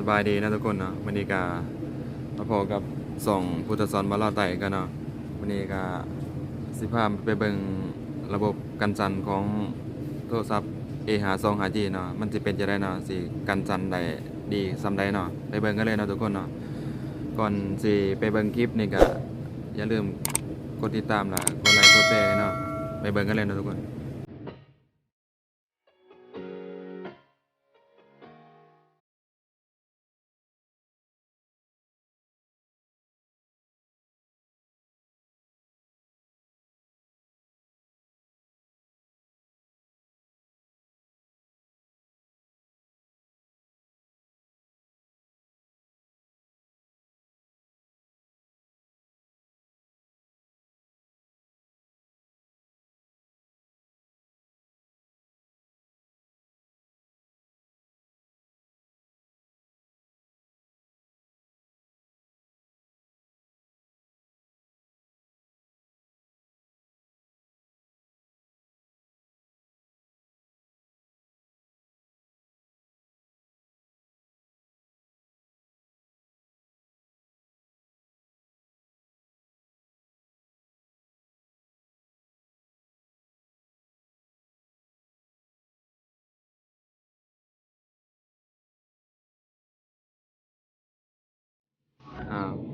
บายดีนะทุกคนเนาะวันนี้ก็มาพบกับส่องพุทธสอนบ้านลาวใต้กันเนาะวันนี้ก็สิพาไปเบิ่งระบบกันสั่นของโทรศัพท์ A52 5G เนาะมันสิเป็นจังได๋เนาะสิกันสั่นได้ดีส่ำใดเนาะไปเบิ่งกันเลยเนาะทุกคนเนาะก่อนสิไปเบิ่งคลิปนี่ก็อย่าลืมกดติดตามล่ะกดไลค์กดแชร์เนาะไปเบิ่งกันเลยเนาะทุกคน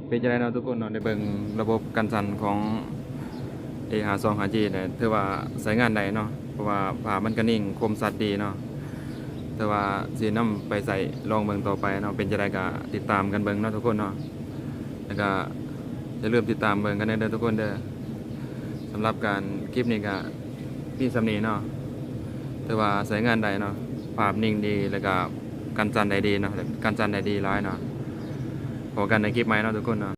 เป็นจังได๋เนาะทุกคนเนาะได้เบิ่งระบบกันสั่นของ A52 5G เนี่ยถือว่าใช้งานได้เนาะเพราะว่าภาพมันก็นิ่งคมชัดดีเนาะแต่ว่าสินำไปใส่ลองเบิ่งต่อไปเนาะเป็นจังได๋ก็ติดตามกันเบิ่งเนาะทุกคนเนาะแล้วก็อย่าลืมติดตามเบิ่งกันเด้อทุกคนเด้อสำหรับการคลิปนี้ก็มีส่ำนี้เนาะถือว่าใช้งานได้เนาะภาพนิ่งดีแล้วก็กันสั่นได้ดีเนาะกันสั่นได้ดีหลายเนาะพบกันในคลิปใหม่เนาะทุกคนเนาะ